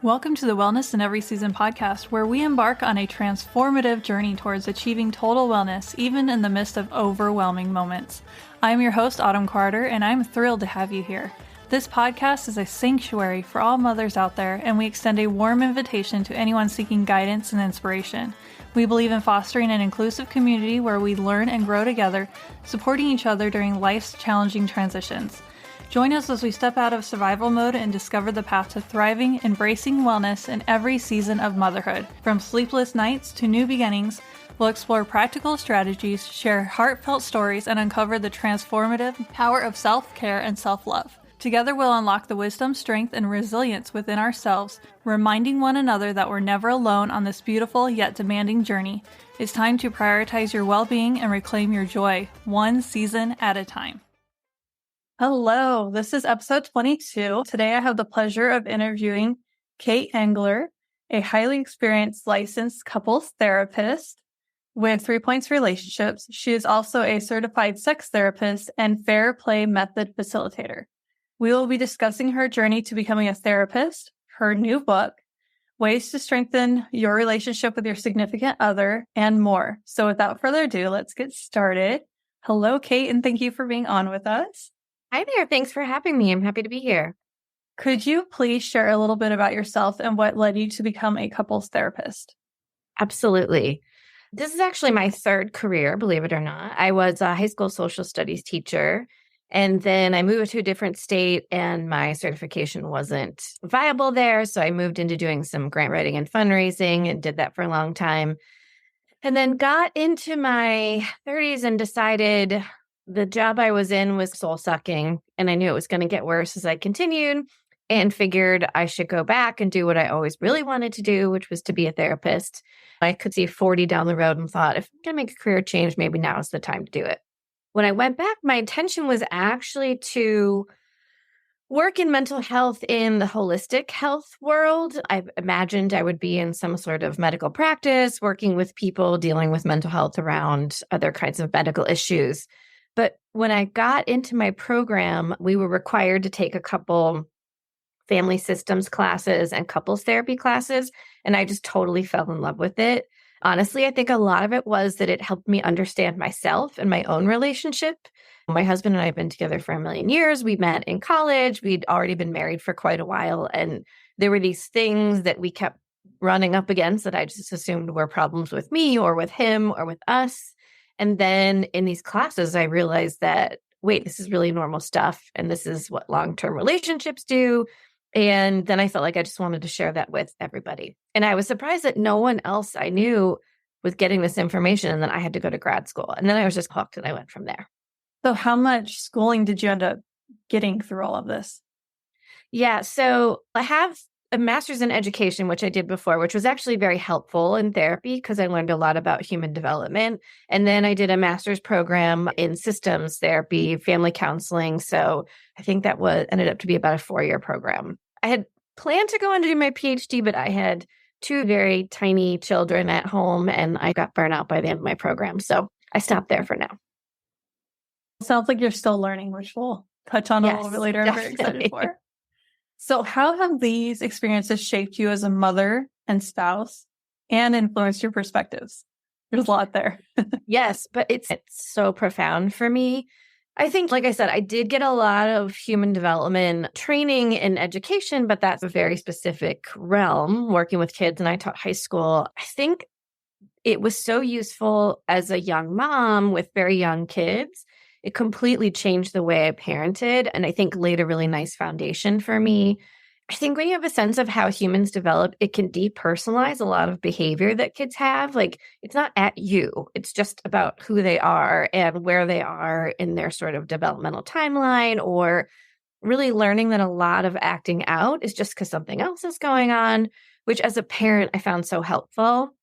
Welcome to the Wellness in Every Season podcast, where we embark on a transformative journey towards achieving total wellness, even in the midst of overwhelming moments. I'm your host, Autumn Carter, and I'm thrilled to have you here. This podcast is a sanctuary for all mothers out there, and we extend a warm invitation to anyone seeking guidance and inspiration. We believe in fostering an inclusive community where we learn and grow together, supporting each other during life's challenging transitions. Join us as we step out of survival mode and discover the path to thriving, embracing wellness in every season of motherhood. From sleepless nights to new beginnings, we'll explore practical strategies, share heartfelt stories, and uncover the transformative power of self-care and self-love. Together, we'll unlock the wisdom, strength, and resilience within ourselves, reminding one another that we're never alone on this beautiful yet demanding journey. It's time to prioritize your well-being and reclaim your joy, one season at a time. Hello, this is episode 22. Today, I have the pleasure of interviewing Kate Engler, a highly experienced licensed couples therapist with 3 Points Relationships. She is also a certified sex therapist and fair play method facilitator. We will be discussing her journey to becoming a therapist, her new book, ways to strengthen your relationship with your significant other, and more. So without further ado, let's get started. Hello, Kate, and thank you for being on with us. Hi there. Thanks for having me. I'm happy to be here. Could you please share a little bit about yourself and what led you to become a couples therapist? Absolutely. This is actually my third career, believe it or not. I was a high school social studies teacher. And then I moved to a different state and my certification wasn't viable there. So I moved into doing some grant writing and fundraising and did that for a long time. And then got into my 30s and decided the job I was in was soul sucking. And I knew it was going to get worse as I continued and figured I should go back and do what I always really wanted to do, which was to be a therapist. I could see 40 down the road and thought, if I'm going to make a career change, maybe now is the time to do it. When I went back, my intention was actually to work in mental health in the holistic health world. I imagined I would be in some sort of medical practice, working with people dealing with mental health around other kinds of medical issues. But when I got into my program, we were required to take a couple family systems classes and couples therapy classes, and I just totally fell in love with it. Honestly, I think a lot of it was that it helped me understand myself and my own relationship. My husband and I have been together for a million years. We met in college. We'd already been married for quite a while. And there were these things that we kept running up against that I just assumed were problems with me or with him or with us. And then in these classes, I realized that, wait, this is really normal stuff. And this is what long-term relationships do. And then I felt like I just wanted to share that with everybody. And I was surprised that no one else I knew was getting this information. And then I had to go to grad school. And then I was just hooked and I went from there. So how much schooling did you end up getting through all of this? Yeah. So I have a master's in education, which I did before, which was actually very helpful in therapy because I learned a lot about human development. And then I did a master's program in systems therapy, family counseling. So I think that ended up to be about a 4-year program. I had planned to go on to do my PhD, but I had 2 very tiny children at home and I got burnt out by the end of my program. So I stopped there for now. Sounds like you're still learning, which we'll touch on a little bit later. I'm very excited for. So how have these experiences shaped you as a mother and spouse and influenced your perspectives? There's a lot there. Yes, but it's so profound for me. I think, like I said, I did get a lot of human development training in education, but that's a very specific realm, working with kids. And I taught high school. I think it was so useful as a young mom with very young kids. It completely changed the way I parented, and I think laid a really nice foundation for me. I think when you have a sense of how humans develop, it can depersonalize a lot of behavior that kids have. Like, it's not at you. It's just about who they are and where they are in their sort of developmental timeline, or really learning that a lot of acting out is just because something else is going on, which as a parent, I found so helpful.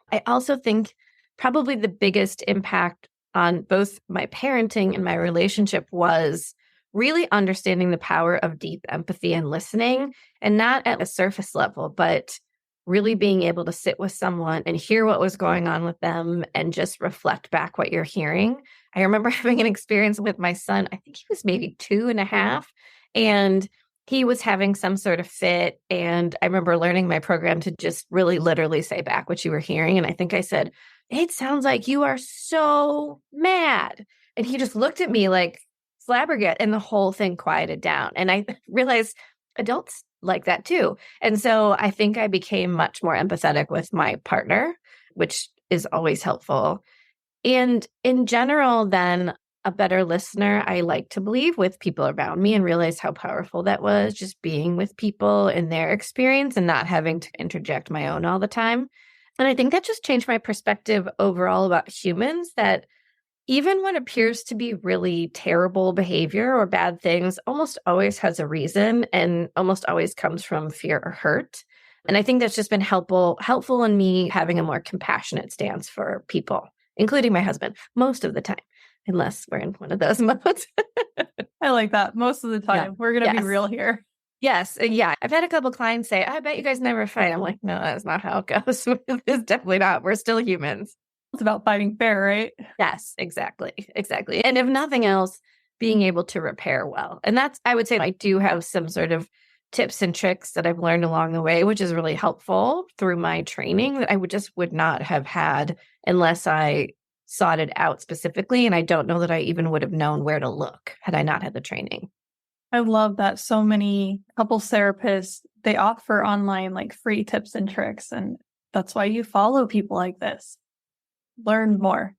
I also think probably the biggest impact on both my parenting and my relationship was really understanding the power of deep empathy and listening, and not at a surface level, but really being able to sit with someone and hear what was going on with them and just reflect back what you're hearing. I remember having an experience with my son. I think he was maybe 2.5, and he was having some sort of fit. And I remember learning my program to just really literally say back what you were hearing. And I think I said, "It sounds like you are so mad." And he just looked at me like flabbergasted, and the whole thing quieted down. And I realized adults like that too. And so I think I became much more empathetic with my partner, which is always helpful. And in general, then a better listener, I like to believe, with people around me, and realize how powerful that was, just being with people in their experience and not having to interject my own all the time. And I think that just changed my perspective overall about humans, that even what appears to be really terrible behavior or bad things almost always has a reason and almost always comes from fear or hurt. And I think that's just been helpful in me having a more compassionate stance for people, including my husband, most of the time, unless we're in one of those modes. I like that. Most of the time. Yeah. We're going to be Yes. real here. Yes. Yeah. I've had a couple clients say, "I bet you guys never fight." I'm like, no, that's not how it goes. It's definitely not. We're still humans. It's about fighting fair, right? Yes, exactly. Exactly. And if nothing else, being able to repair well. And that's, I would say, I do have some sort of tips and tricks that I've learned along the way, which is really helpful through my training, that I would not have had unless I sought it out specifically. And I don't know that I even would have known where to look had I not had the training. I love that so many couples therapists, they offer online like free tips and tricks. And that's why you follow people like this. Learn more.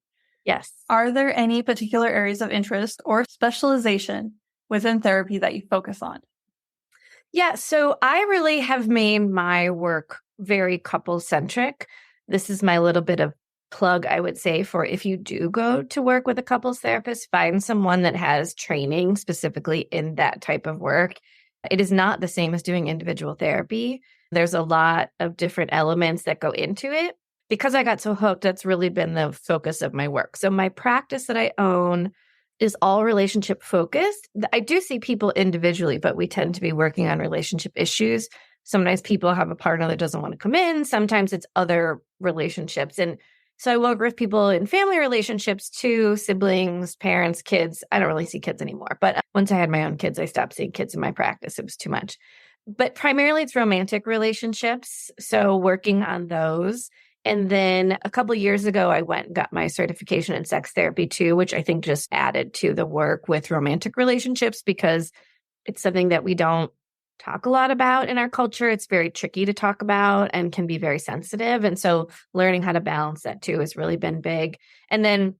Yes. Are there any particular areas of interest or specialization within therapy that you focus on? Yeah. So I really have made my work very couple centric. This is my little bit of plug, I would say, for if you do go to work with a couples therapist, find someone that has training specifically in that type of work. It is not the same as doing individual therapy. There's a lot of different elements that go into it. Because I got so hooked, that's really been the focus of my work. So my practice that I own is all relationship focused. I do see people individually, but we tend to be working on relationship issues. Sometimes people have a partner that doesn't want to come in. Sometimes it's other relationships. And so I work with people in family relationships too, siblings, parents, kids. I don't really see kids anymore. But once I had my own kids, I stopped seeing kids in my practice. It was too much. But primarily it's romantic relationships. So working on those. And then a couple of years ago, I went and got my certification in sex therapy too, which I think just added to the work with romantic relationships, because it's something that we don't talk a lot about in our culture. It's very tricky to talk about and can be very sensitive. And so learning how to balance that too has really been big. And then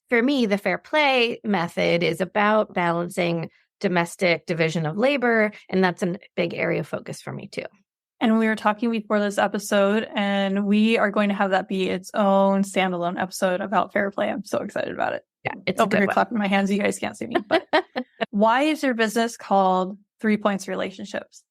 for me, the fair play method is about balancing domestic division of labor. And that's a big area of focus for me too. And we were talking before this episode, and we are going to have that be its own standalone episode about fair play. I'm so excited about it. Yeah, it's over here clapping my hands. You guys can't see me. But why is your business called 3 Points Relationships?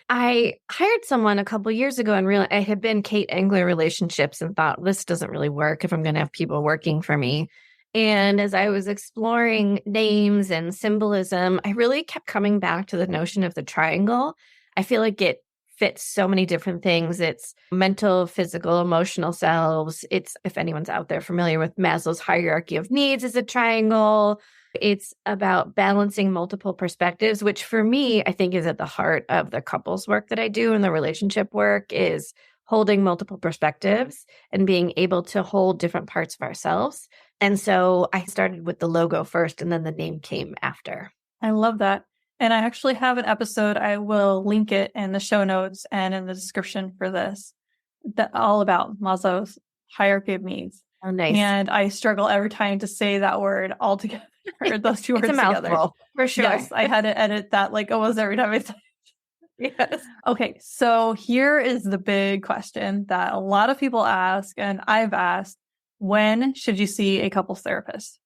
I hired someone a couple years ago and realized I had been Kate Engler relationships and thought, this doesn't really work if I'm going to have people working for me. And as I was exploring names and symbolism, I really kept coming back to the notion of the triangle. I feel like it fits so many different things. It's mental, physical, emotional selves. It's, if anyone's out there familiar with Maslow's hierarchy of needs, is a triangle. It's about balancing multiple perspectives, which for me, I think is at the heart of the couples work that I do, and the relationship work is holding multiple perspectives and being able to hold different parts of ourselves. And so I started with the logo first, and then the name came after. I love that. And I actually have an episode, I will link it in the show notes and in the description for this, that all about Maslow's hierarchy of needs. Oh, nice. And I struggle every time to say that word all together, or those two words It's a together. mouthful, for sure. Yes, I had to edit that like almost every time I said it. Yes. Okay, so here is the big question that a lot of people ask, and I've asked: when should you see a couples therapist?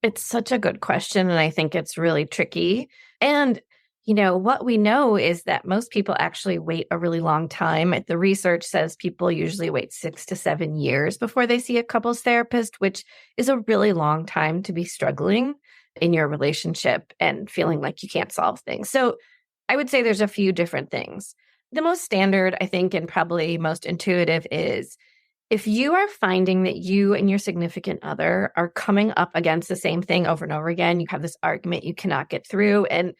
It's such a good question, and I think it's really tricky. And, you know, what we know is that most people actually wait a really long time. The research says people usually wait 6 to 7 years before they see a couples therapist, which is a really long time to be struggling in your relationship and feeling like you can't solve things. So I would say there's a few different things. The most standard, I think, and probably most intuitive is if you are finding that you and your significant other are coming up against the same thing over and over again, you have this argument you cannot get through, and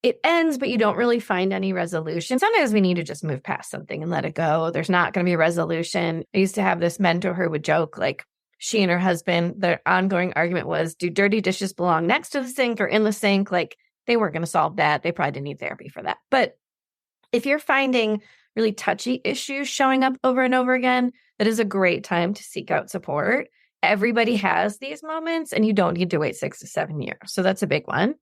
it ends, but you don't really find any resolution. Sometimes we need to just move past something and let it go. There's not going to be a resolution. I used to have this mentor who would joke, like, she and her husband, their ongoing argument was, do dirty dishes belong next to the sink or in the sink? Like, they weren't going to solve that. They probably didn't need therapy for that. But if you're finding really touchy issues showing up over and over again, that is a great time to seek out support. Everybody has these moments and you don't need to wait 6 to 7 years. So that's a big one.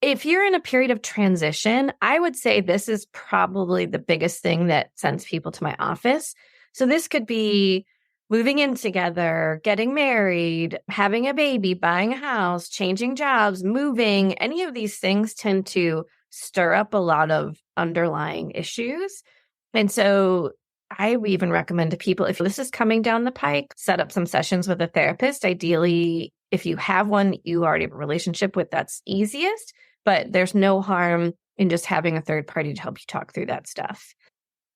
If you're in a period of transition, I would say this is probably the biggest thing that sends people to my office. So this could be moving in together, getting married, having a baby, buying a house, changing jobs, moving. Any of these things tend to stir up a lot of underlying issues. And so I would even recommend to people, if this is coming down the pike, set up some sessions with a therapist. Ideally, if you have one you already have a relationship with, that's easiest. But there's no harm in just having a third party to help you talk through that stuff.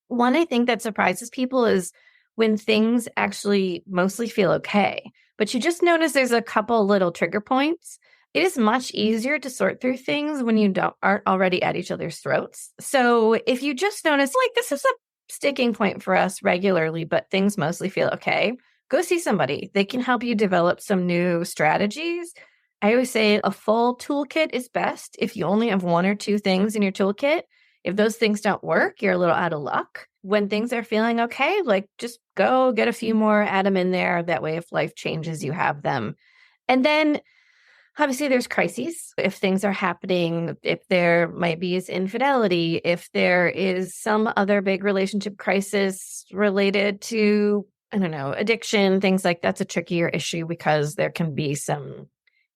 One I think that surprises people is when things actually mostly feel okay, but you just notice there's a couple little trigger points. It is much easier to sort through things when you aren't already at each other's throats. So if you just notice, like, this is a sticking point for us regularly, but things mostly feel okay, go see somebody. They can help you develop some new strategies. I always say a full toolkit is best. If you only have 1 or 2 things in your toolkit, if those things don't work, you're a little out of luck. When things are feeling okay, like, just go get a few more, add them in there. That way, if life changes, you have them. And then obviously there's crises. If things are happening, if there might be infidelity, if there is some other big relationship crisis related to, I don't know, addiction, things like that's a trickier issue because there can be some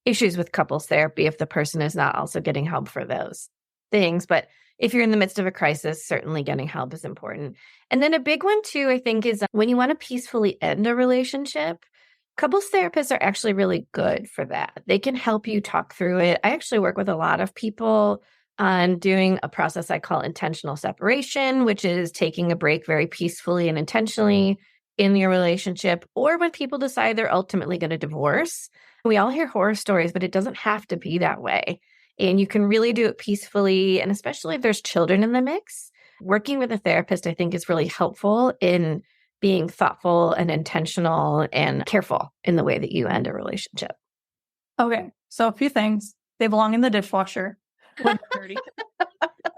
issues with couples therapy if the person is not also getting help for those things. But if you're in the midst of a crisis, certainly getting help is important. And then a big one too, I think, is when you want to peacefully end a relationship, couples therapists are actually really good for that. They can help you talk through it. I actually work with a lot of people on doing a process I call intentional separation, which is taking a break very peacefully and intentionally in your relationship, or when people decide they're ultimately going to divorce. We all hear horror stories, but it doesn't have to be that way. And you can really do it peacefully. And especially if there's children in the mix, working with a therapist, I think, is really helpful in being thoughtful and intentional and careful in the way that you end a relationship. Okay. So a few things. They belong in the dishwasher when they're dirty.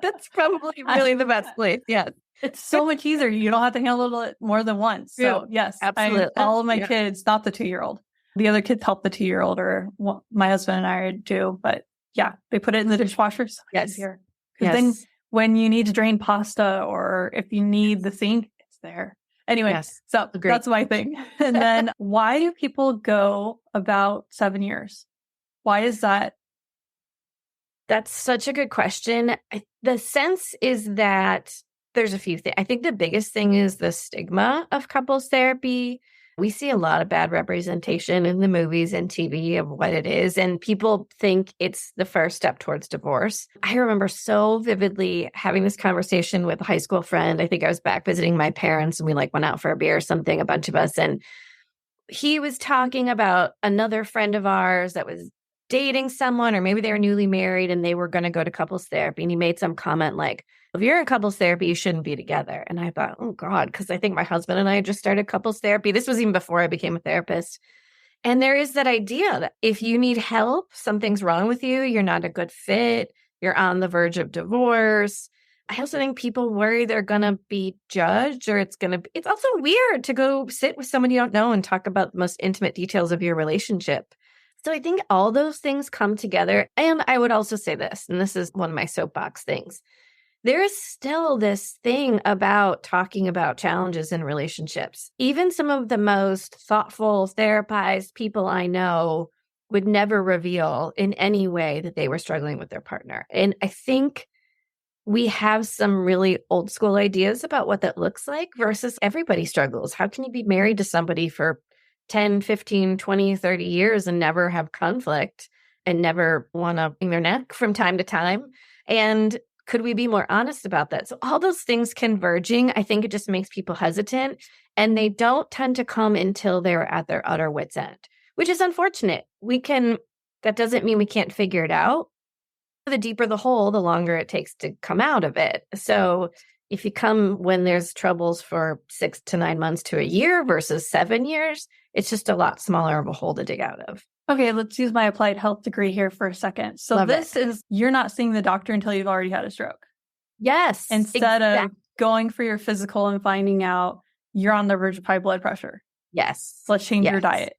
That's probably really the best place. Yes. It's so much easier. You don't have to handle it more than once. So yes, absolutely. All of my kids, not the 2-year-old. The other kids help the 2-year-old, or my husband and I do. But yeah, they put it in the dishwasher. So much easier. Because then when you need to drain pasta or if you need the sink, it's there. Anyway, so that's my thing. And then why do people go about 7 years? Why is that? That's such a good question. The sense is that there's a few things. I think the biggest thing is the stigma of couples therapy. We see a lot of bad representation in the movies and TV of what it is, and people think it's the first step towards divorce. I remember so vividly having this conversation with a high school friend. I think I was back visiting my parents and we went out for a beer or something, a bunch of us, and he was talking about another friend of ours that was dating someone, or maybe they were newly married and they were going to go to couples therapy. And he made some comment like, if you're in couples therapy, you shouldn't be together. And I thought, oh God, because I think my husband and I just started couples therapy. This was even before I became a therapist. And there is that idea that if you need help, something's wrong with you, you're not a good fit, you're on the verge of divorce. I also think people worry they're going to be judged, or it's also weird to go sit with someone you don't know and talk about the most intimate details of your relationship. So I think all those things come together. And I would also say this, and this is one of my soapbox things. There is still this thing about talking about challenges in relationships. Even some of the most thoughtful, therapized people I know would never reveal in any way that they were struggling with their partner. And I think we have some really old school ideas about what that looks like versus everybody struggles. How can you be married to somebody for 10, 15, 20, 30 years and never have conflict and never want to wring their neck from time to time? And could we be more honest about that? So all those things converging, I think it just makes people hesitant, and they don't tend to come until they're at their utter wit's end, which is unfortunate. That doesn't mean we can't figure it out, The deeper the hole, the longer it takes to come out of it. So if you come when there's troubles for 6 to 9 months to a year versus 7 years, it's just a lot smaller of a hole to dig out of. Okay, let's use my applied health degree here for a second. So Love this it. is, you're not seeing the doctor until you've already had a stroke. Yes. Instead of going for your physical and finding out you're on the verge of high blood pressure. Yes. Let's change your diet.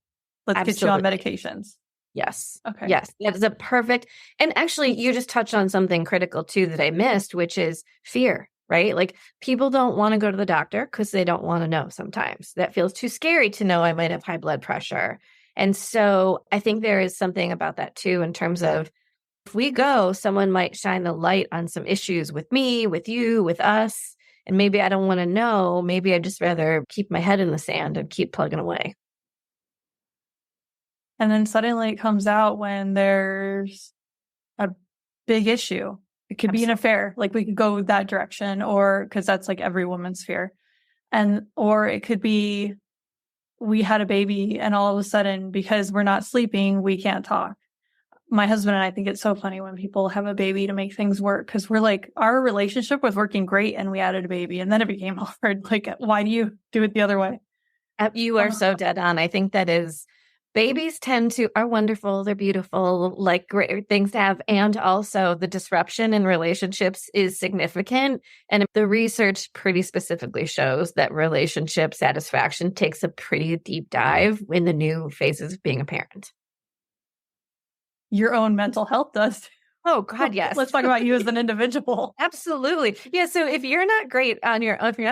Let's get you on medications. Yes. Okay. Yes. That is a perfect. And actually, you just touched on something critical too that I missed, which is fear, right? Like people don't want to go to the doctor because they don't want to know sometimes. That feels too scary to know I might have high blood pressure. And so I think there is something about that too, in terms of if we go, someone might shine the light on some issues with me, with you, with us. And maybe I don't want to know. Maybe I'd just rather keep my head in the sand and keep plugging away. And then suddenly it comes out when there's a big issue. It could be an affair. Like we could go that direction, or because that's like every woman's fear. Or it could be we had a baby and all of a sudden, because we're not sleeping, we can't talk. My husband and I think it's so funny when people have a baby to make things work, because we're like, our relationship was working great and we added a baby and then it became hard. Like, why do you do it the other way? You are so dead on. I think that is, babies are wonderful. They're beautiful, like great things to have. And also the disruption in relationships is significant. And the research pretty specifically shows that relationship satisfaction takes a pretty deep dive in the new phases of being a parent. Your own mental health does. Oh God, yes. Let's talk about you as an individual. Absolutely. Yeah. So if you're not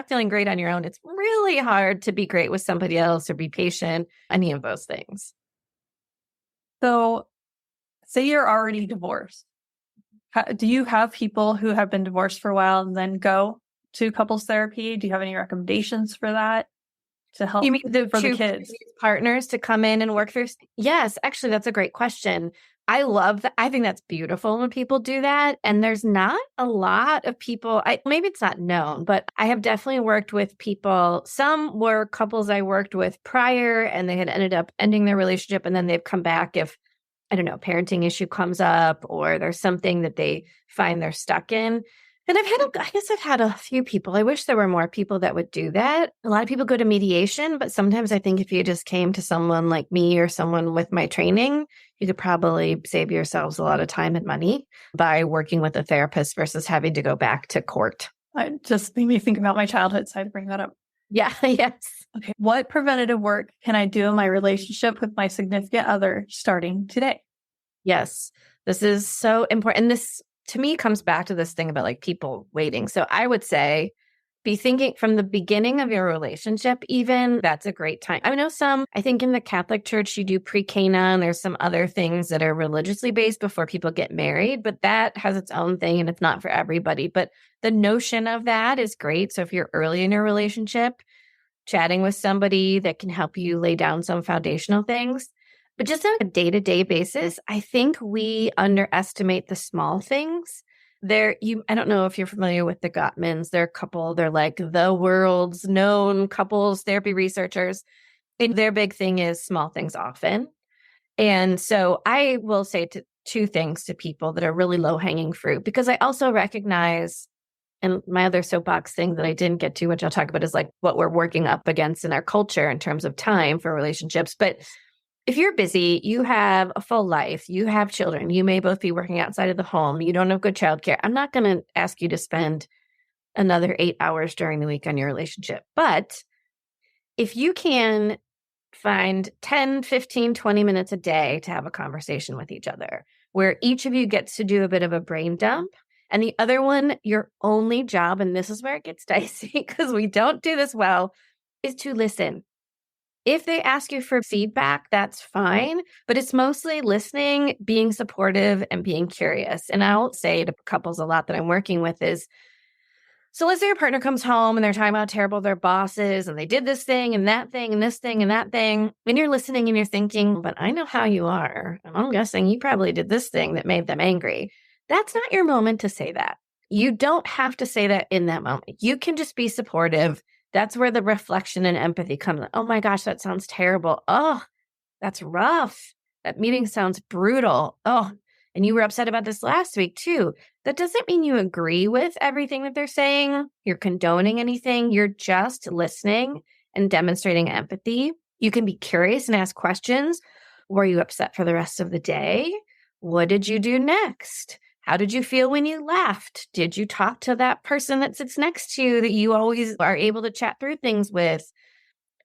feeling great on your own, it's really hard to be great with somebody else or be patient, any of those things. So say you're already divorced. Do you have people who have been divorced for a while and then go to couples therapy? Do you have any recommendations for that to help? You mean for the kids partners to come in and work through? Yes, actually, that's a great question. I love that. I think that's beautiful when people do that. And there's not a lot of people, maybe it's not known, but I have definitely worked with people. Some were couples I worked with prior and they had ended up ending their relationship. And then they've come back if, I don't know, parenting issue comes up or there's something that they find they're stuck in. And I've had a few people. I wish there were more people that would do that. A lot of people go to mediation, but sometimes I think if you just came to someone like me or someone with my training, you could probably save yourselves a lot of time and money by working with a therapist versus having to go back to court. It just made me think about my childhood, so I had to bring that up. Yeah, yes. Okay. What preventative work can I do in my relationship with my significant other starting today? Yes, this is so important. And this, to me, comes back to this thing about like people waiting. So I would say be thinking from the beginning of your relationship, even that's a great time. I think in the Catholic Church, you do pre-Cana and there's some other things that are religiously based before people get married, but that has its own thing and it's not for everybody. But the notion of that is great. So if you're early in your relationship, chatting with somebody that can help you lay down some foundational things. But just on a day-to-day basis, I think we underestimate the small things. I don't know if you're familiar with the Gottmans. They're a couple. They're like the world's known couples therapy researchers. And their big thing is small things often. And so I will say two things to people that are really low-hanging fruit, because I also recognize, and my other soapbox thing that I didn't get to, which I'll talk about, is like what we're working up against in our culture in terms of time for relationships. But if you're busy, you have a full life, you have children, you may both be working outside of the home, you don't have good childcare. I'm not going to ask you to spend another 8 hours during the week on your relationship. But if you can find 10, 15, 20 minutes a day to have a conversation with each other, where each of you gets to do a bit of a brain dump, and the other one, your only job, and this is where it gets dicey because we don't do this well, is to listen. If they ask you for feedback, that's fine, but it's mostly listening, being supportive, and being curious. And I'll say to couples a lot that I'm working with is, so let's say your partner comes home and they're talking about how terrible their boss is, and they did this thing and that thing and this thing and that thing. And you're listening and you're thinking, but I know how you are. And I'm guessing you probably did this thing that made them angry. That's not your moment to say that. You don't have to say that in that moment. You can just be supportive. That's where the reflection and empathy comes. Oh my gosh, that sounds terrible. Oh, that's rough. That meeting sounds brutal. Oh, And you were upset about this last week too. That doesn't mean you agree with everything that they're saying. You're condoning anything. You're just listening and demonstrating empathy. You can be curious and ask questions. Were you upset for the rest of the day? What did you do next? How did you feel when you left? Did you talk to that person that sits next to you that you always are able to chat through things with?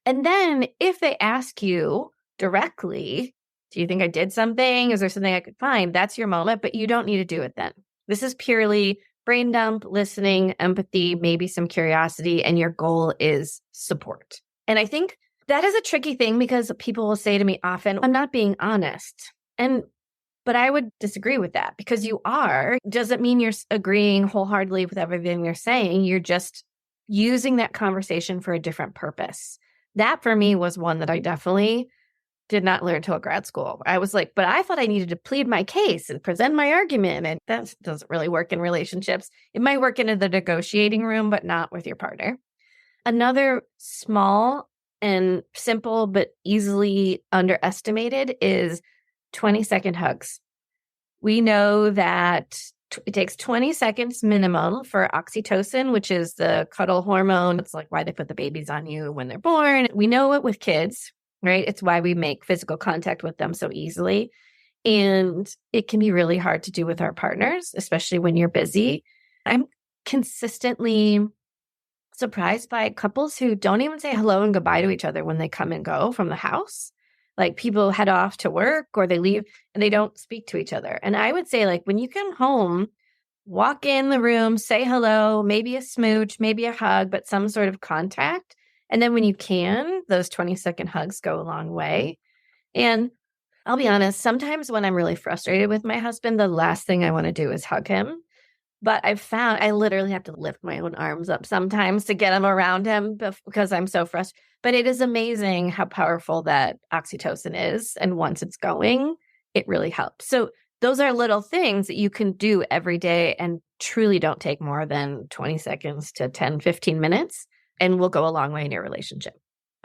And then if they ask you directly, do you think I did something? Is there something I could find? That's your moment, but you don't need to do it then. This is purely brain dump, listening, empathy, maybe some curiosity, and your goal is support. And I think that is a tricky thing because people will say to me often, I'm not being honest. But I would disagree with that because you are. Doesn't mean you're agreeing wholeheartedly with everything they're saying. You're just using that conversation for a different purpose. That for me was one that I definitely did not learn till grad school. I was like, but I thought I needed to plead my case and present my argument. And that doesn't really work in relationships. It might work in the negotiating room, but not with your partner. Another small and simple, but easily underestimated is 20-second hugs. We know that it takes 20 seconds minimum for oxytocin, which is the cuddle hormone. It's like why they put the babies on you when they're born. We know it with kids, right? It's why we make physical contact with them so easily. And it can be really hard to do with our partners, especially when you're busy. I'm consistently surprised by couples who don't even say hello and goodbye to each other when they come and go from the house. Like people head off to work or they leave and they don't speak to each other. And I would say like when you come home, walk in the room, say hello, maybe a smooch, maybe a hug, but some sort of contact. And then when you can, those 20-second hugs go a long way. And I'll be honest, sometimes when I'm really frustrated with my husband, the last thing I want to do is hug him. But I've found I literally have to lift my own arms up sometimes to get him around him because I'm so frustrated. But it is amazing how powerful that oxytocin is. And once it's going, it really helps. So those are little things that you can do every day and truly don't take more than 20 seconds to 10, 15 minutes and will go a long way in your relationship.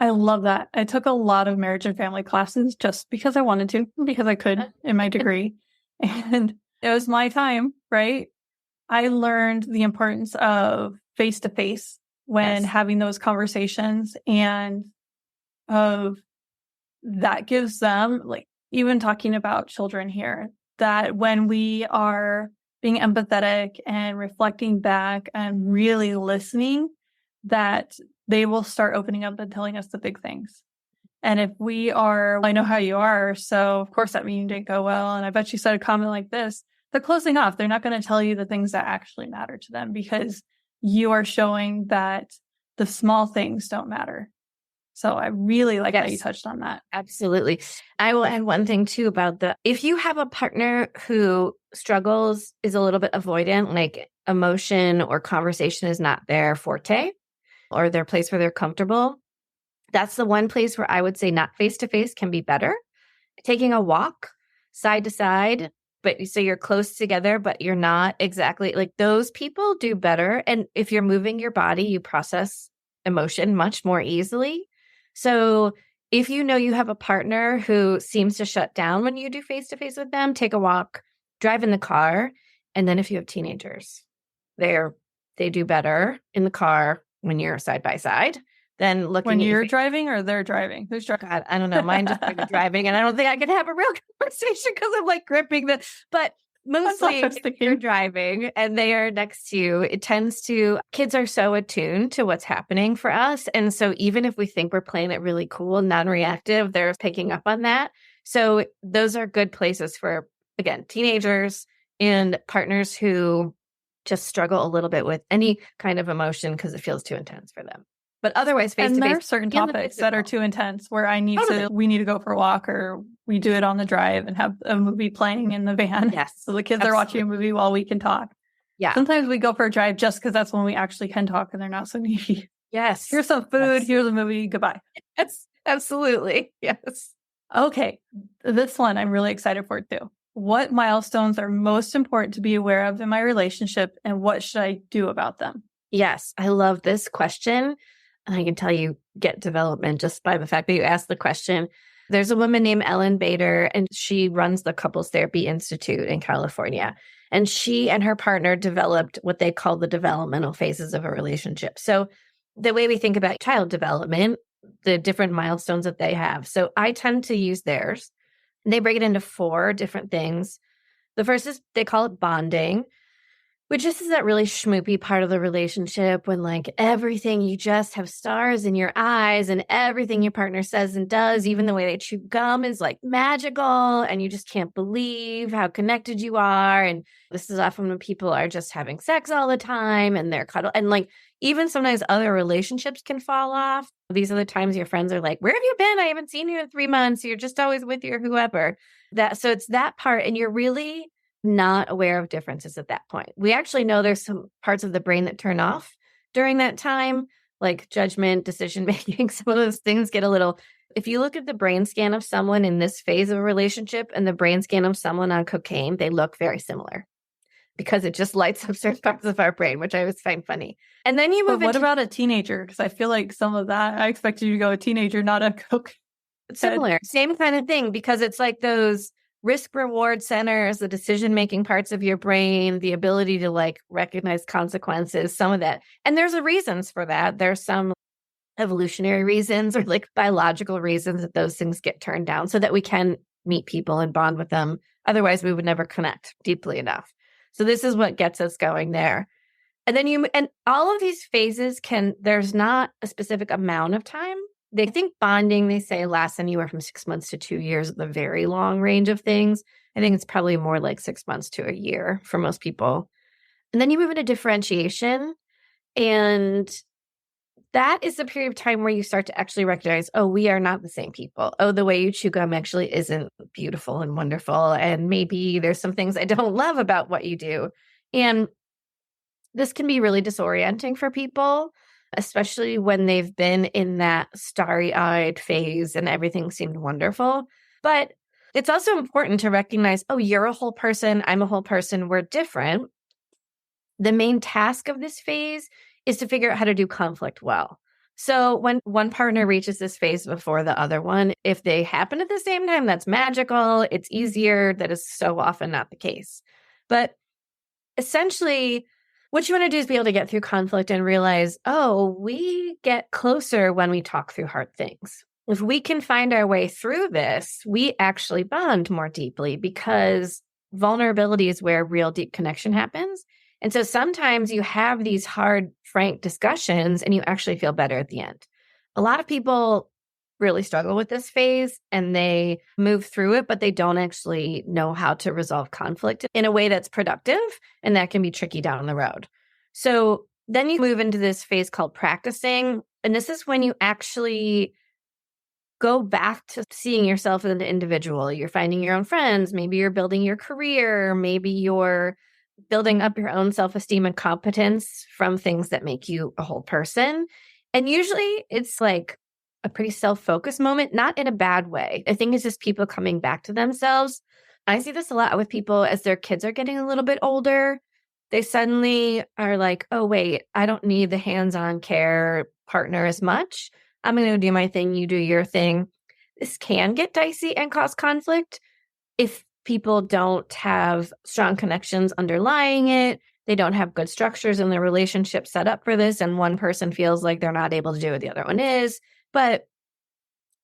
I love that. I took a lot of marriage and family classes just because I wanted to, because I could in my degree. And it was my time, right? I learned the importance of face-to-face when having those conversations, and of that gives them, like even talking about children here, that when we are being empathetic and reflecting back and really listening, that they will start opening up and telling us the big things. And if we are, I know how you are, so of course that meeting didn't go well, and I bet you said a comment like this, they're closing off. They're not going to tell you the things that actually matter to them because you are showing that the small things don't matter. So I really like that you touched on that. Absolutely. I will add one thing too about if you have a partner who struggles, is a little bit avoidant, like emotion or conversation is not their forte or their place where they're comfortable, that's the one place where I would say not face-to-face can be better. Taking a walk side to side, but so you're close together, but you're not exactly like those people do better. And if you're moving your body, you process emotion much more easily. So if you know you have a partner who seems to shut down when you do face-to-face with them, take a walk, drive in the car. And then if you have teenagers, they do better in the car when you're side by side than looking when you're driving or they're driving. Who's driving? God, I don't know. Mine just started driving, and I don't think I could have a real conversation because I'm like gripping the. But mostly, if you're driving and they are next to you, it tends to. Kids are so attuned to what's happening for us, and so even if we think we're playing it really cool, non-reactive, they're picking up on that. So those are good places for, again, teenagers and partners who just struggle a little bit with any kind of emotion because it feels too intense for them. But otherwise, face-to-face. And there are certain topics that are too intense where we need to go for a walk, or we do it on the drive and have a movie playing in the van. Yes. So the kids are watching a movie while we can talk. Yeah. Sometimes we go for a drive just because that's when we actually can talk and they're not so needy. Yes. Here's some food. Yes. Here's a movie. Goodbye. Yes, absolutely. Yes. Okay. This one I'm really excited for too. What milestones are most important to be aware of in my relationship, and what should I do about them? Yes. I love this question. And I can tell you get development just by the fact that you asked the question. There's a woman named Ellen Bader, and she runs the Couples Therapy Institute in California. And she and her partner developed what they call the developmental phases of a relationship. So the way we think about child development, the different milestones that they have. So I tend to use theirs. They break it into 4 different things. The first is they call it bonding, which just is that really schmoopy part of the relationship when like everything, you just have stars in your eyes and everything your partner says and does, even the way they chew gum is like magical and you just can't believe how connected you are. And this is often when people are just having sex all the time and they're cuddle and like even sometimes other relationships can fall off. These are the times your friends are like, where have you been? I haven't seen you in 3 months. You're just always with your whoever. So it's that part. And you're really not aware of differences at that point. We actually know there's some parts of the brain that turn off during that time, like judgment, decision making. Some of those things get a little, if you look at the brain scan of someone in this phase of a relationship and the brain scan of someone on cocaine, they look very similar because it just lights up certain parts of our brain, which I always find funny. And then you move But what about a teenager? Because I feel like some of that, I expected you to go a teenager, not a coke. Similar, same kind of thing, because it's like those risk reward centers, the decision making parts of your brain, the ability to like recognize consequences, some of that. And there's a reasons for that. There's some evolutionary reasons or like biological reasons that those things get turned down so that we can meet people and bond with them. Otherwise, we would never connect deeply enough. So this is what gets us going there. And then and all of these phases there's not a specific amount of time. They think bonding, they say, lasts anywhere from 6 months to 2 years, the very long range of things. I think it's probably more like 6 months to a year for most people. And then you move into differentiation. And that is the period of time where you start to actually recognize, oh, we are not the same people. Oh, the way you chew gum actually isn't beautiful and wonderful. And maybe there's some things I don't love about what you do. And this can be really disorienting for people, especially when they've been in that starry-eyed phase and everything seemed wonderful. But it's also important to recognize, oh, you're a whole person, I'm a whole person, we're different. The main task of this phase is to figure out how to do conflict well. So when one partner reaches this phase before the other one, if they happen at the same time, that's magical, it's easier. That is so often not the case. But essentially, what you want to do is be able to get through conflict and realize, oh, we get closer when we talk through hard things. If we can find our way through this, we actually bond more deeply because vulnerability is where real deep connection happens. And so sometimes you have these hard, frank discussions and you actually feel better at the end. A lot of people really struggle with this phase and they move through it, but they don't actually know how to resolve conflict in a way that's productive. And that can be tricky down the road. So then you move into this phase called practicing. And this is when you actually go back to seeing yourself as an individual. You're finding your own friends. Maybe you're building your career. Maybe you're building up your own self-esteem and competence from things that make you a whole person. And usually it's like a pretty self-focused moment, not in a bad way. I think it's just people coming back to themselves. I see this a lot with people as their kids are getting a little bit older. They suddenly are like, oh, wait, I don't need the hands-on care partner as much. I'm going to do my thing. You do your thing. This can get dicey and cause conflict if people don't have strong connections underlying it. They don't have good structures in their relationship set up for this. And one person feels like they're not able to do what the other one is. But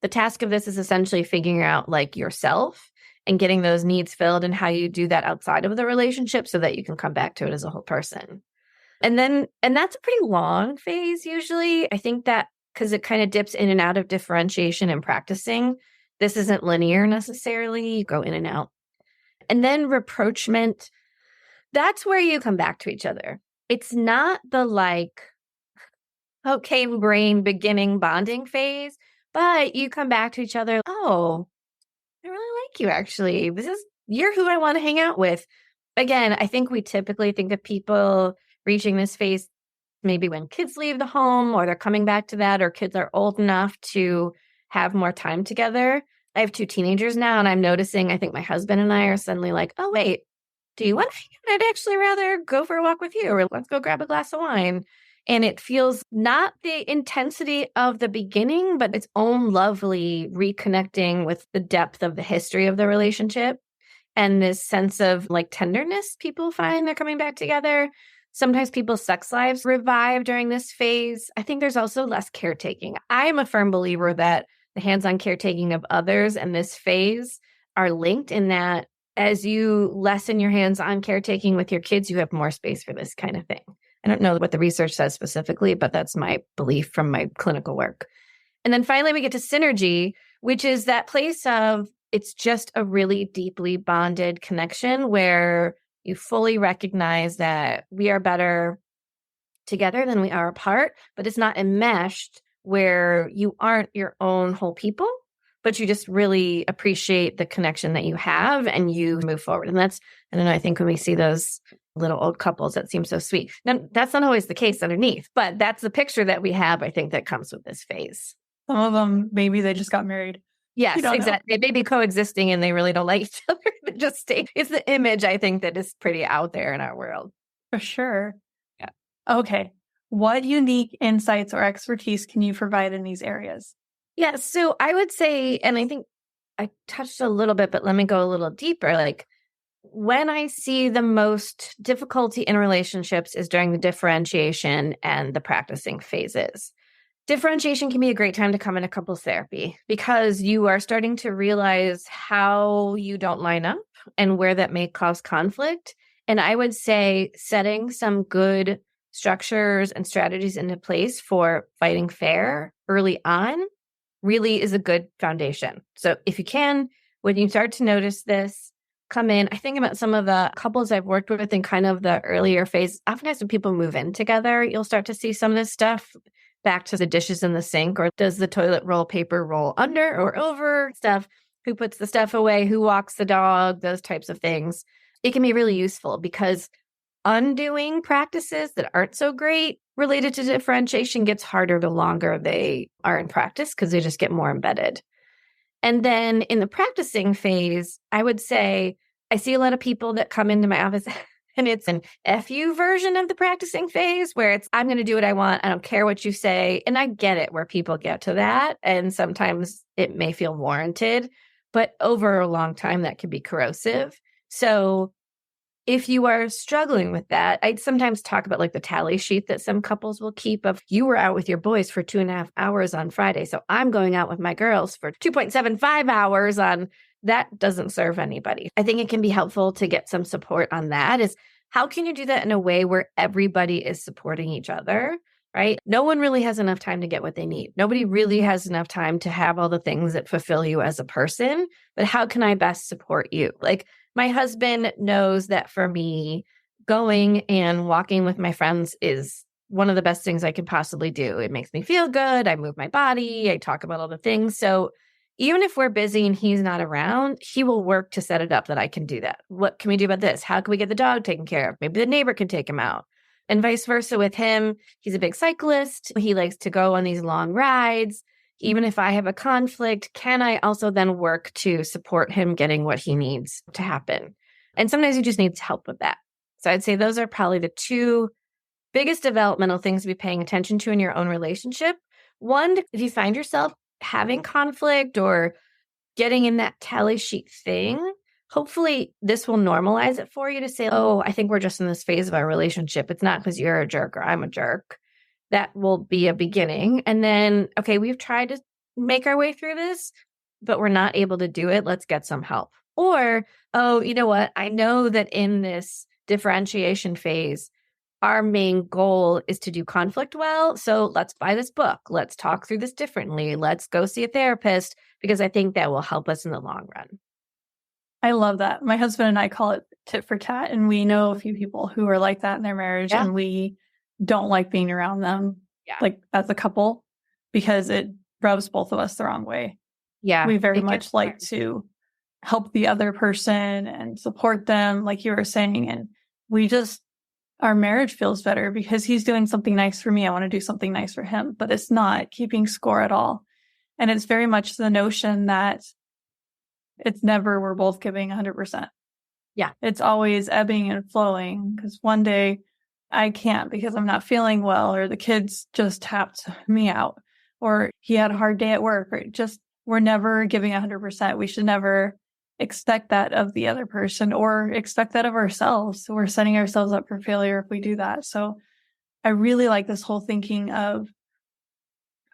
the task of this is essentially figuring out like yourself and getting those needs filled and how you do that outside of the relationship so that you can come back to it as a whole person. And that's a pretty long phase usually. I think that because it kind of dips in and out of differentiation and practicing. This isn't linear necessarily. You go in and out. And then rapprochement, that's where you come back to each other. It's not the like cocaine brain beginning bonding phase, but you come back to each other. Oh, I really like you actually. You're who I want to hang out with. Again, I think we typically think of people reaching this phase maybe when kids leave the home or they're coming back to that or kids are old enough to have more time together. I have 2 teenagers now and I'm noticing, I think my husband and I are suddenly like, oh, wait, do you want to hang out? I'd actually rather go for a walk with you or let's go grab a glass of wine. And it feels not the intensity of the beginning, but its own lovely reconnecting with the depth of the history of the relationship and this sense of like tenderness people find they're coming back together. Sometimes people's sex lives revive during this phase. I think there's also less caretaking. I am a firm believer that the hands-on caretaking of others and this phase are linked in that as you lessen your hands-on caretaking with your kids, you have more space for this kind of thing. I don't know what the research says specifically, but that's my belief from my clinical work. And then finally, we get to synergy, which is that place of it's just a really deeply bonded connection where you fully recognize that we are better together than we are apart, but it's not enmeshed where you aren't your own whole people, but you just really appreciate the connection that you have and you move forward. And that's, I don't know, I think when we see those little old couples, that seems so sweet. Now, that's not always the case underneath, but that's the picture that we have, I think, that comes with this phase. Some of them, maybe they just got married. Yes, exactly. They may be coexisting and they really don't like each other. But just stay. It's the image, I think, that is pretty out there in our world. For sure. Yeah. Okay. What unique insights or expertise can you provide in these areas? Yeah. So I would say, and I think I touched a little bit, but let me go a little deeper. Like when I see the most difficulty in relationships is during the differentiation and the practicing phases. Differentiation can be a great time to come into couples therapy because you are starting to realize how you don't line up and where that may cause conflict. And I would say setting some good structures and strategies into place for fighting fair early on really is a good foundation. So if you can, when you start to notice this, come in. I think about some of the couples I've worked with in kind of the earlier phase. Oftentimes when people move in together, you'll start to see some of this stuff back to the dishes in the sink, or does the toilet roll paper roll under or over stuff? Who puts the stuff away? Who walks the dog? Those types of things. It can be really useful because undoing practices that aren't so great related to differentiation gets harder the longer they are in practice because they just get more embedded. And then in the practicing phase, I would say I see a lot of people that come into my office and it's an FU version of the practicing phase where it's, I'm going to do what I want. I don't care what you say. And I get it where people get to that. And sometimes it may feel warranted, but over a long time, that can be corrosive. So if you are struggling with that, I'd sometimes talk about like the tally sheet that some couples will keep of you were out with your boys for 2.5 hours on Friday. So I'm going out with my girls for 2.75 hours on that. Doesn't serve anybody. I think it can be helpful to get some support on that is how can you do that in a way where everybody is supporting each other, right? No one really has enough time to get what they need. Nobody really has enough time to have all the things that fulfill you as a person, but how can I best support you? Like my husband knows that for me, going and walking with my friends is one of the best things I could possibly do. It makes me feel good. I move my body. I talk about all the things. So even if we're busy and he's not around, he will work to set it up that I can do that. What can we do about this? How can we get the dog taken care of? Maybe the neighbor can take him out. And vice versa with him. He's a big cyclist. He likes to go on these long rides. Even if I have a conflict, can I also then work to support him getting what he needs to happen? And sometimes he just needs help with that. So I'd say those are probably the two biggest developmental things to be paying attention to in your own relationship. One, if you find yourself having conflict or getting in that tally sheet thing, hopefully this will normalize it for you to say, oh, I think we're just in this phase of our relationship. It's not because you're a jerk or I'm a jerk. That will be a beginning. And then, okay, we've tried to make our way through this, but we're not able to do it. Let's get some help. Or, oh, you know what? I know that in this differentiation phase, our main goal is to do conflict well. So let's buy this book. Let's talk through this differently. Let's go see a therapist because I think that will help us in the long run. I love that. My husband and I call it tit for tat. And we know a few people who are like that in their marriage. Yeah. And we don't like being around them, like as a couple, because it rubs both of us the wrong way. Yeah. We very much like to help the other person and support them, like you were saying. And we just, our marriage feels better because he's doing something nice for me. I want to do something nice for him, but it's not keeping score at all. And it's very much the notion that it's never, we're both giving 100%. Yeah. It's always ebbing and flowing because one day I can't because I'm not feeling well, or the kids just tapped me out, or he had a hard day at work, or we're never giving 100%. We should never expect that of the other person or expect that of ourselves. We're setting ourselves up for failure if we do that. So I really like this whole thinking of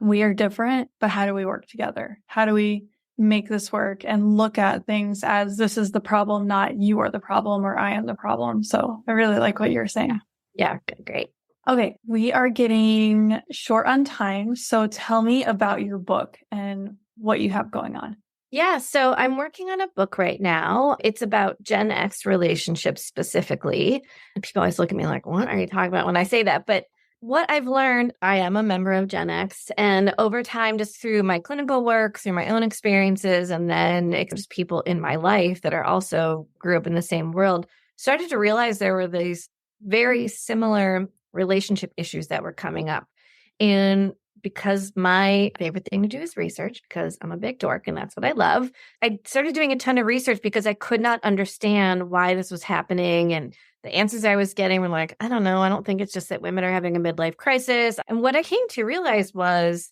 we are different, but how do we work together? How do we make this work and look at things as this is the problem, not you are the problem or I am the problem. So I really like what you're saying. Yeah, great. Okay, we are getting short on time. So tell me about your book and what you have going on. Yeah, so I'm working on a book right now. It's about Gen X relationships specifically. And people always look at me like, what are you talking about when I say that? But what I've learned, I am a member of Gen X. And over time, just through my clinical work, through my own experiences, and then just people in my life that are also grew up in the same world, started to realize there were these very similar relationship issues that were coming up. And because my favorite thing to do is research, because I'm a big dork and that's what I love, I started doing a ton of research because I could not understand why this was happening. And the answers I was getting were like, I don't know, I don't think it's just that women are having a midlife crisis. And what I came to realize was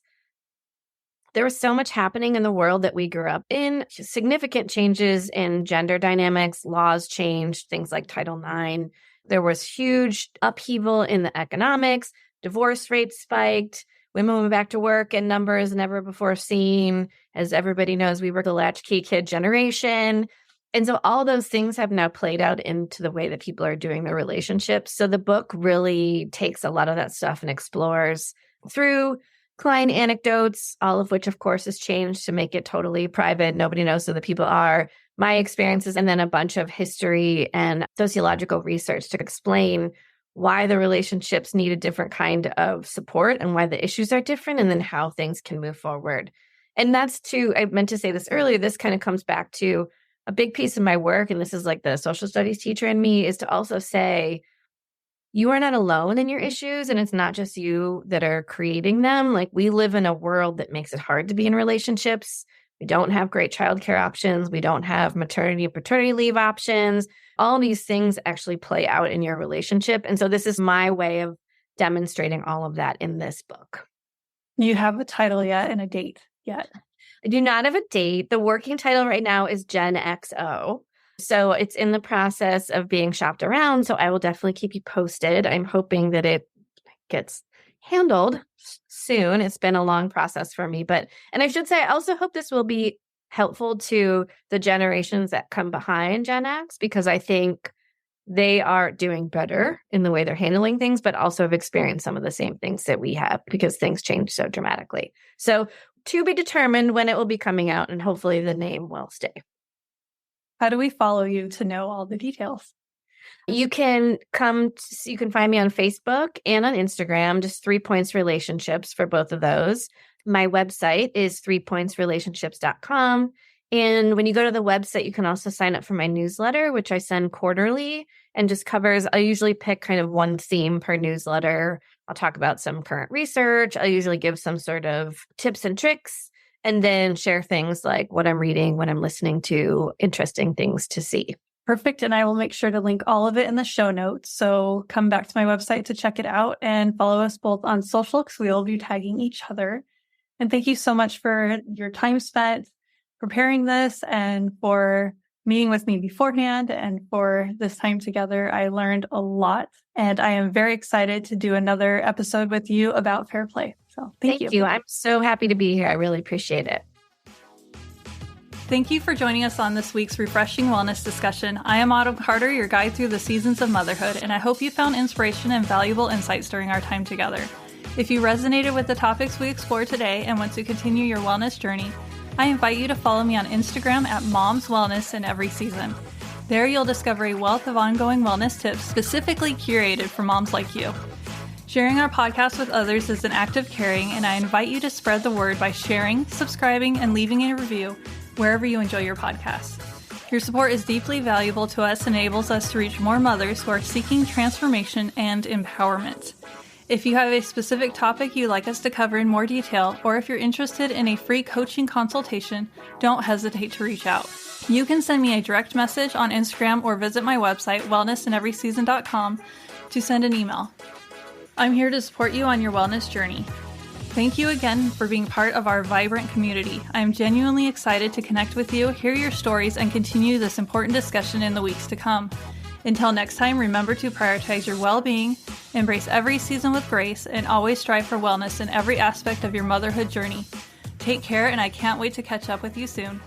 there was so much happening in the world that we grew up in, significant changes in gender dynamics, laws changed, things like Title IX. There was huge upheaval in the economics, divorce rates spiked. Women went back to work in numbers never before seen. As everybody knows, we were the latchkey kid generation. And so all those things have now played out into the way that people are doing their relationships. So the book really takes a lot of that stuff and explores through client anecdotes, all of which, of course, has changed to make it totally private. Nobody knows who the people are, my experiences, and then a bunch of history and sociological research to explain why the relationships need a different kind of support and why the issues are different, and then how things can move forward. And that's I meant to say this earlier, this kind of comes back to a big piece of my work, and this is like the social studies teacher in me, is to also say, you are not alone in your issues, and it's not just you that are creating them. Like, we live in a world that makes it hard to be in relationships. We don't have great childcare options. We don't have maternity and paternity leave options. All these things actually play out in your relationship. And so this is my way of demonstrating all of that in this book. You have a title yet and a date yet? I do not have a date. The working title right now is Gen XO. So it's in the process of being shopped around. So I will definitely keep you posted. I'm hoping that it gets handled soon. It's been a long process for me. And I should say, I also hope this will be helpful to the generations that come behind Gen X, because I think they are doing better in the way they're handling things, but also have experienced some of the same things that we have because things change so dramatically. So to be determined when it will be coming out, and hopefully the name will stay. How do we follow you to know all the details? You can you can find me on Facebook and on Instagram, just 3 Points Relationships for both of those. My website is 3pointsrelationships.com. And when you go to the website, you can also sign up for my newsletter, which I send quarterly and just covers, I usually pick kind of one theme per newsletter. I'll talk about some current research. I usually give some sort of tips and tricks, and then share things like what I'm reading, what I'm listening to, interesting things to see. Perfect. And I will make sure to link all of it in the show notes. So come back to my website to check it out and follow us both on social, because we will be tagging each other. And thank you so much for your time spent preparing this, and for meeting with me beforehand, and for this time together. I learned a lot, and I am very excited to do another episode with you about fair play. So thank you. I'm so happy to be here. I really appreciate it. Thank you for joining us on this week's Refreshing Wellness discussion. I am Autumn Carter, your guide through the seasons of motherhood, and I hope you found inspiration and valuable insights during our time together. If you resonated with the topics we explored today and want to continue your wellness journey, I invite you to follow me on Instagram at Mom's Wellness in every season. There you'll discover a wealth of ongoing wellness tips specifically curated for moms like you. Sharing our podcast with others is an act of caring, and I invite you to spread the word by sharing, subscribing, and leaving a review wherever you enjoy your podcast. Your support is deeply valuable to us and enables us to reach more mothers who are seeking transformation and empowerment. If you have a specific topic you'd like us to cover in more detail, or if you're interested in a free coaching consultation, don't hesitate to reach out. You can send me a direct message on Instagram or visit my website, wellnessinEverySeason.com, to send an email. I'm here to support you on your wellness journey. Thank you again for being part of our vibrant community. I am genuinely excited to connect with you, hear your stories, and continue this important discussion in the weeks to come. Until next time, remember to prioritize your well-being, embrace every season with grace, and always strive for wellness in every aspect of your motherhood journey. Take care, and I can't wait to catch up with you soon.